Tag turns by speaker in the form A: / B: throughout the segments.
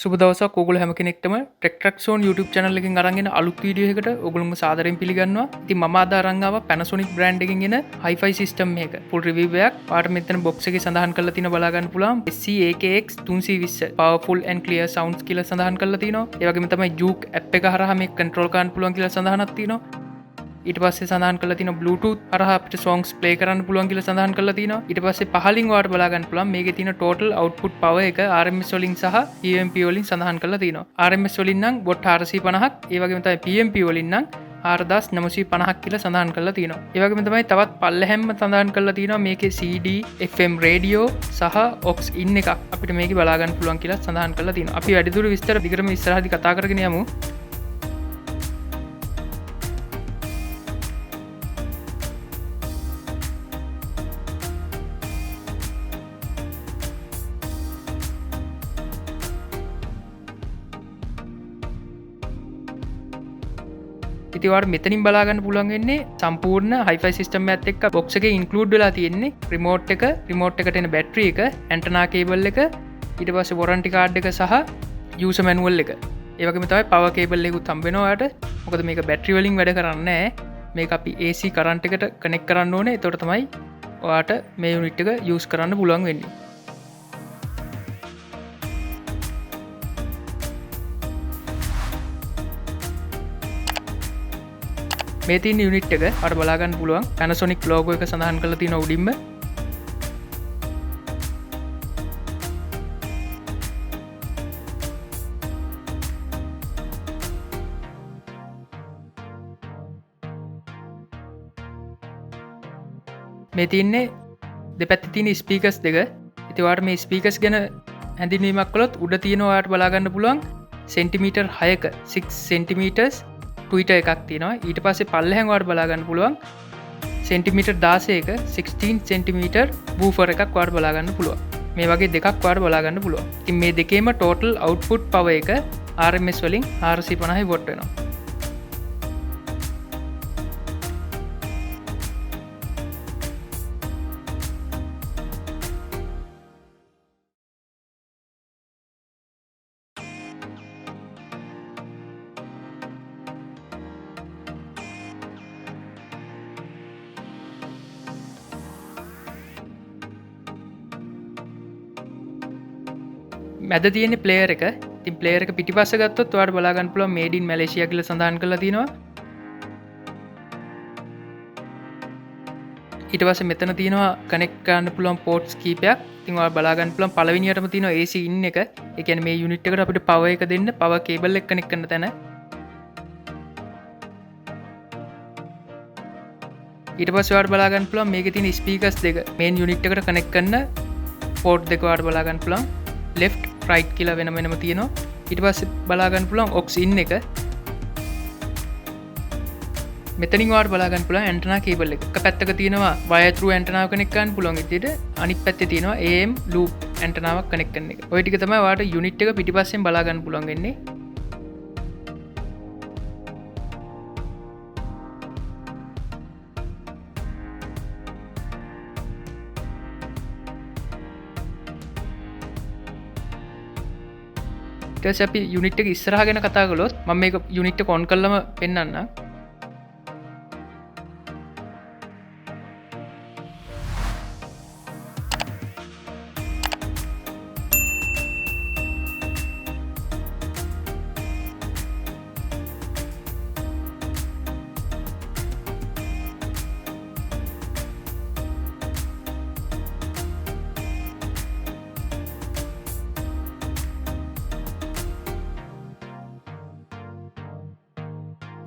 A: සුබ දවසක් ඔයගොල්ලෝ හැම කෙනෙක්ටම ටෙක් සෝන් YouTube channel එකෙන් අරන් එන අලුත් වීඩියෝ එකකට ඔයගොල්ලෝම සාදරයෙන් පිළිගන්නවා. ඉතින් මම අද අරන් ආවා Panasonic brand එකකින් එන hi-fi system එක. full review එකක්. පාට මෙතන box එකේ සඳහන් කරලා තියෙන බලා ගන්න පුළුවන් SC-AKX320 powerful and clear sounds කියලා සඳහන් කරලා තියෙනවා. ඒ වගේම තමයි Juke app එක හරහා මේක control කරන්න පුළුවන් කියලා සඳහනක් තියෙනවා. ඊට පස්සේ සඳහන් කරලා තියෙනවා Bluetooth හරහා අපිට songs play කරන්න පුළුවන් කියලා සඳහන් කරලා තියෙනවා. ඊට පස්සේ පහලින් ඔයාලට බලා ගන්න පුළුවන් මේකේ තියෙන total output power එක RMS වලින් සහ PMP වලින් සඳහන් කරලා තියෙනවා. RMS වලින් නම් watt 450ක්, ඒ වගේම තමයි PMP වලින් නම් 4950ක් කියලා සඳහන් කරලා තියෙනවා. ඒ වගේම තමයි තවත් පල්ලෙහැම්ම සඳහන් කරලා තියෙනවා මේකේ CD, FM radio සහ aux in එකක් අපිට මේකේ බලා ගන්න පුළුවන් කියලා සඳහන් කරලා තියෙනවා. අපි වැඩිදුර විස්තර දිගටම ඉස්සරහදී කතා කරගෙන යමු. ඉතින් ඔයාලට මෙතනින් බලා ගන්න පුළුවන් වෙන්නේ සම්පූර්ණ hi-fi system එකත් එක්ක box එකේ include වෙලා තියෙන්නේ remote එකට එන battery එක, antenna cable එක, ඊට පස්සේ warranty card එක සහ user manual එක. ඒ වගේම තමයි power cable එකකුත් හම්බ වෙනවා ඔයාලට. මොකද මේක battery වලින් වැඩ කරන්නේ නැහැ. මේක අපි AC current එකට connect කරන්න ඕනේ. එතකොට තමයි ඔයාලට මේ unit එක use කරන්න පුළුවන් වෙන්නේ. මේ තියෙන යුනිට් එක අර බලා ගන්න පුළුවන් Panasonic logo එක සඳහන් කරලා තියෙන උඩින්ම. මේ තියෙන්නේ දෙපැත්තේ තියෙන ස්පීකර්ස් දෙක. ඉතින් ඔයාලට මේ ස්පීකර්ස් ගැන හැඳින්වීමක් කළොත් උඩ තියෙන ඔයාලට බලා ගන්න පුළුවන් සෙන්ටිමීටර් 6ක 6 සෙන්ටිමීටර්ස් ට්විටර් එකක් තියෙනවා. ඊට පස්සේ පල්ලෙහෙන් ඔයාලට බලා ගන්න පුළුවන් සෙන්ටිමීටර් 16ක 16 සෙන්ටිමීටර් වූෆර් එකක් ඔයාලට බලා ගන්න පුළුවන්. මේ වගේ දෙකක් ඔයාලට බලා ගන්න පුළුවන්. ඉතින් මේ දෙකේම total output power එක RMS වලින් 450 watt වෙනවා. මැද තියෙන ප්ලේයර් එක. ඉතින් ප්ලේයර් එක පිටිපස්ස ගත්තොත් ඔයාලට බලා ගන්න පුළුවන් made in Malaysia කියලා සඳහන් කරලා තියෙනවා. ඊට පස්සේ මෙතන තියෙනවා කනෙක්ට් කරන්න පුළුවන් ports කීපයක්. ඉතින් ඔයාලට බලා ගන්න පුළුවන් පළවෙනියටම තියෙනවා AC in එක. ඒ කියන්නේ මේ unit එකට අපිට power එක දෙන්න power cable එක කනෙක්ට් කරන තැන. ඊට පස්සේ ඔයාලට බලා ගන්න පුළුවන් මේකේ තියෙන speakers දෙක main unit එකට කනෙක්ට් කරන port දෙක ඔයාලට බලා ගන්න පුළුවන්. left right කියලා වෙනම තියෙනවා. ඊට පස්සේ බලා ගන්න පුළුවන් aux in එක. මෙතනින් ඔයාලට බලා ගන්න පුළුවන් antenna cable එක. එක පැත්තක තියෙනවා wire through antenna එක කනෙක්ට් කරන්න පුළුවන් විදිහට. අනිත් පැත්තේ තියෙනවා AM loop antenna එකක් කනෙක්ට් කරන එක. ওই ටික තමයි ඔයාලට unit එක පිටිපස්සෙන් බලා ගන්න පුළුවන් වෙන්නේ. ඊට පස්සේ අපි යුනිට් එක ඉස්සරහා ගැන කතා කළොත් මම මේක යුනිට් එක ඔන් කරලම පෙන්නන්නම්.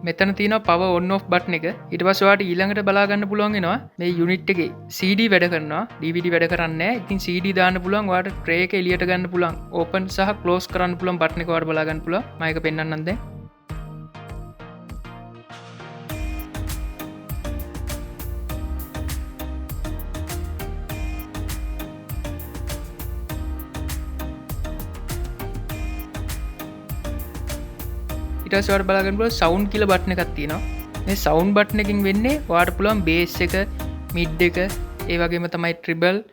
A: මෙතන තියෙනවා power on off button එක. ඊට පස්සේ ඔයාලට ඊළඟට බලා ගන්න පුළුවන් වෙනවා මේ යුනිට් එකේ CD වැඩ කරනවා, DVD වැඩ කරන්නේ නැහැ. ඉතින් CD දාන්න පුළුවන්, ඔයාලට tray එක එළියට ගන්න පුළුවන්, open සහ close කරන්න පුළුවන් button එක ඔයාලට බලා ගන්න පුළුවන්. මම ඒක පෙන්නන්නම් දැන්. ඊට පස්සේ ඔයාලට බලා ගන්න පුළුවන් sound කියලා බටන් එකක් තියෙනවා. මේ sound බටන් එකකින් වෙන්නේ ඔයාලට පුළුවන් bass එක, mid එක, ඒ වගේම තමයි treble,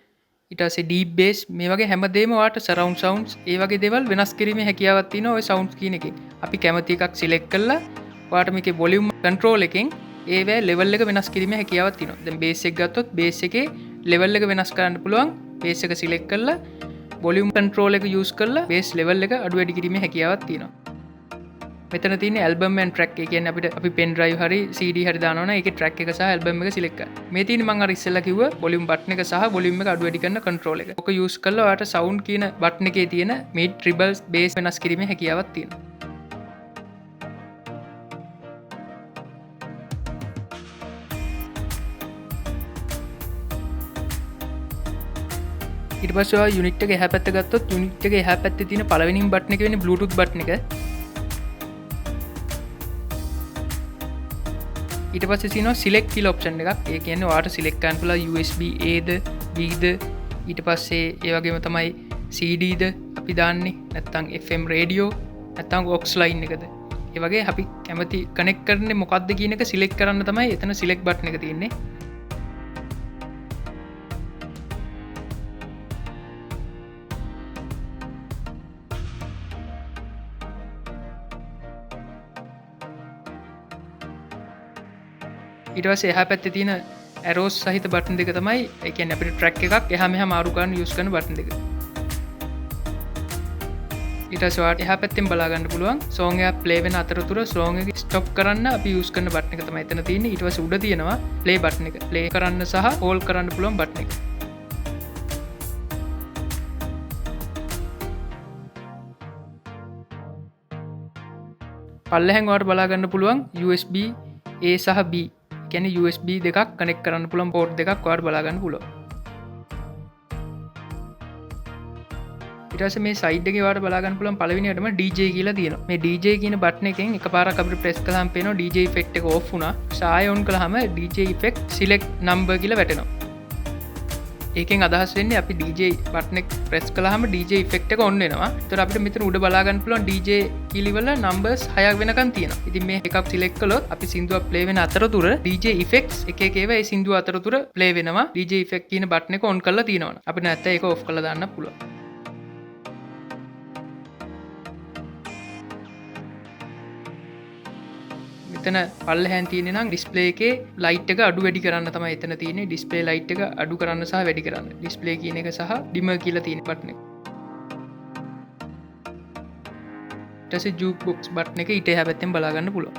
A: ඊට පස්සේ ඩීප් බේස් මේ වගේ හැමදේම ඔයාලට සරවුන්ඩ් සවුන්ඩ්ස් ඒ වගේ දේවල් වෙනස් කිරීමේ හැකියාවක් තියෙනවා ওই සවුන්ඩ්ස් කියන එකේ. අපි කැමති එකක් සිලෙක්ට් කරලා ඔයාලට මේකේ වොලියුම් කන්ට්‍රෝල් එකෙන් ඒවැ ලෙවල් එක වෙනස් කිරීමේ හැකියාවක් තියෙනවා. දැන් බේස් එක ගත්තොත් බේස් එකේ ලෙවල් එක වෙනස් කරන්න පුළුවන්. බේස් එක සිලෙක්ට් කරලා වොලියුම් කන්ට්‍රෝල් එක යූස් කරලා බේස් ලෙවල් එක අඩු වැඩි කිරීමේ හැකියාවක් තියෙනවා. මෙතන තියෙන ඇල්බම් ඇන්ඩ් ට්‍රැක් එක කියන්නේ අපිට අපි පෙන් ඩ්‍රයිව් හරි CD හරි දානවා නම් ඒකේ ට්‍රැක් එක සහ ඇල්බම් එක සිලෙක්ට් කරන්න. මේ තියෙන මම අර ඉස්සෙල්ලා කිව්ව වොලියුම් බටන් එක සහ වොලියුම් එක අඩු වැඩි කරන කන්ට්‍රෝල් එක. ඔක යූස් කරලා ඔයාලට සවුන්ඩ් කියන බටන් එකේ තියෙන මිඩ් ට්‍රිබල්ස් බේස් වෙනස් කිරීමේ හැකියාවක් තියෙනවා. ඊට පස්සේ ඔයා යුනිට් එක එහා පැත්ත ගත්තොත් යුනිට් එක එහා පැත්තේ තියෙන පළවෙනිම බටන් එක වෙන්නේ බ්ලූටූත් බටන් එක. ඊට පස්සේ තියෙනවා සිලෙක්ට් කියලා ඔප්ෂන් එකක්. ඒ කියන්නේ ඔයාලට සිලෙක්ට් කරන්න පුළුවන් USB A ද B ද ඊට පස්සේ ඒ වගේම තමයි CD ද අපි දාන්නේ නැත්නම් FM රේඩියෝ නැත්නම් aux line එකද. ඒ වගේ අපි කැමති කනෙක්ට් කරන්නේ මොකක්ද කියන එක සිලෙක්ට් කරන්න තමයි එතන සිලෙක්ට් බටන් එක තියෙන්නේ. ඊට පස්සේ එහා පැත්තේ තියෙන ඇරෝස් සහිත බටන් දෙක තමයි ඒ කියන්නේ අපිට ට්‍රැක් එකක් එහා මෙහා මාරු කරන්න යූස් කරන බටන් දෙක. ඊට පස්සේ ඔයාලට එහා පැත්තෙන් බලා ගන්න පුළුවන් සෝං එක ප්ලේ වෙන අතරතුර සෝං එක ස්ටොප් කරන්න අපි යූස් කරන බටන් එක තමයි එතන තියෙන්නේ. ඊට පස්සේ උඩ තියෙනවා ප්ලේ බටන් එක. ප්ලේ කරන්න සහ හෝල්ඩ් කරන්න පුළුවන් බටන් එක. පල්ලෙහෙන් ඔයාලට බලා ගන්න පුළුවන් USB A සහ B කියන්නේ USB දෙකක් කනෙක්ට් කරන්න පුළුවන් පෝට් දෙකක් ඔයාලට බලා ගන්න පුළුවන්. ඊට පස්සේ මේ සයිඩ් එකේ ඔයාලට බලා ගන්න පුළුවන් පළවෙනියටම DJ කියලා තියෙනවා. මේ DJ කියන බටන් එකෙන් එකපාරක් අපිට ප්‍රෙස් කළාම පේනවා DJ effect එක off වුණා. සාය on කළාම DJ effect select number කියලා වැටෙනවා. ඒකෙන් අදහස් වෙන්නේ අපි DJ බටන් එක ප්‍රෙස් කළාම DJ effect එක on වෙනවා. ඒතර අපිට මෙතන උඩ බලා ගන්න පුළුවන් DJ කීලි වල numbers 6ක් වෙනකන් තියෙනවා. ඉතින් මේ එකක් select කළොත් අපි සින්දුවක් play වෙන අතරතුර DJ effects එක එක ඒවා ඒ සින්දුව අතරතුර play වෙනවා. DJ effect කියන බටන් එක on කරලා තියෙනවනේ. අපිට නැත්නම් ඒක off කරලා දාන්න පුළුවන්. එතන පල්ලෙහාන් තියෙන්නේ නම් ඩිස්ප්ලේ එකේ ලයිට් එක අඩු වැඩි කරන්න තමයි එතන තියෙන්නේ. ඩිස්ප්ලේ ලයිට් එක අඩු කරන්න සහ වැඩි කරන්න. ඩිස්ප්ලේ කියන එක සහ ඩිමර් කියලා තියෙන බටන් එක. ඊට පස්සේ ජූක් බොක්ස් බටන් එක ඊට එහා පැත්තෙන් බලා ගන්න පුළුවන්.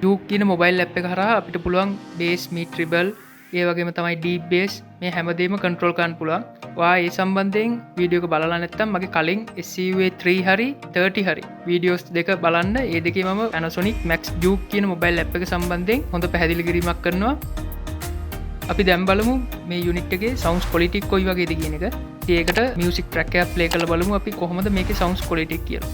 A: ජූක් කියන මොබයිල් ඇප් එක හරහා අපිට පුළුවන් බේස් මිඩ් ට්‍රිබල් ඒ වගේම තමයි ඩීප් බේස් මේ හැමදේම කන්ට්‍රෝල් කරන්න පුළුවන්. ඔයා ඒ සම්බන්ධයෙන් වීඩියෝ එක බලලා නැත්නම් මගේ කලින් SC-AKX3 හරි 30 හරි වීඩියෝස් දෙක බලන්න. ඒ දෙකේ මම Panasonic Max Juke කියන මොබයිල් ඇප් එක සම්බන්ධයෙන් හොඳ පැහැදිලි කිරීමක් කරනවා. අපි දැන් බලමු මේ යුනිට් එකේ සවුන්ඩ්ස් ක්වොලිටි කොයි වගේද කියන එක. ඉතින් ඒකට මියුසික් ට්‍රැක් එකක් ප්ලේ කරලා බලමු අපි කොහොමද මේකේ සවුන්ඩ්ස් ක්වොලිටි කියලා.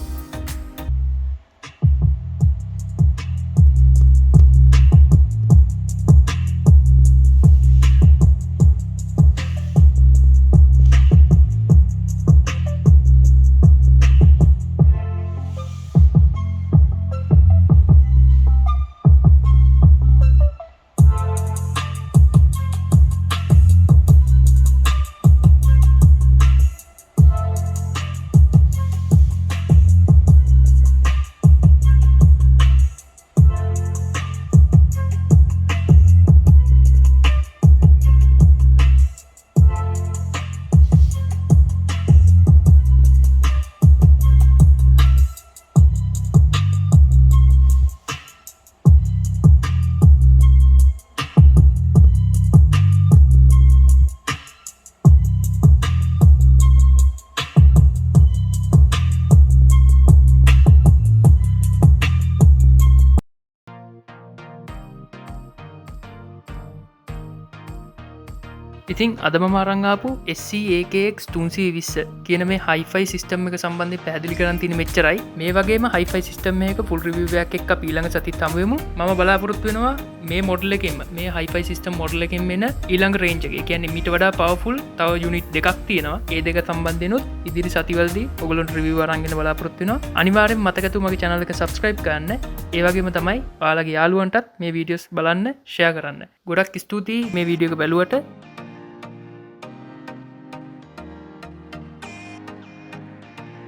A: ඉතින් අදම මරංආපු SC-AKX320 කියන මේ හයිෆයි සිස්ටම් එක සම්බන්ධයෙන් පැහැදිලි කරන් තියෙන මෙච්චරයි. මේ වගේම හයිෆයි සිස්ටම් එකක ෆුල් රිවිව් එකක් එක්ක අපි ඊළඟ සතියේත් හමු වෙමු. මම බලාපොරොත්තු වෙනවා මේ මොඩල් එකෙන්ම මේ හයිෆයි සිස්ටම් මොඩල් එකෙන් එන ඊළඟ රේන්ජ් එක. ඒ කියන්නේ මීට වඩා පවර්ෆුල් තව යුනිට් දෙකක් තියෙනවා. ඒ දෙක සම්බන්ධයෙන්ුත් ඉදිරි සතිවලදී ඔයගොල්ලන්ට රිවිව් අරන් එන්න බලාපොරොත්තු වෙනවා. අනිවාර්යෙන් මතක තුමගේ channel එක subscribe කරන්න. ඒ වගේම තමයි ඔයාලගේ යාළුවන්ටත් මේ වීඩියෝස් බලන්න share කරන්න. ගොඩක් ස්තුතියි මේ වීඩියෝ එක බැලුවට.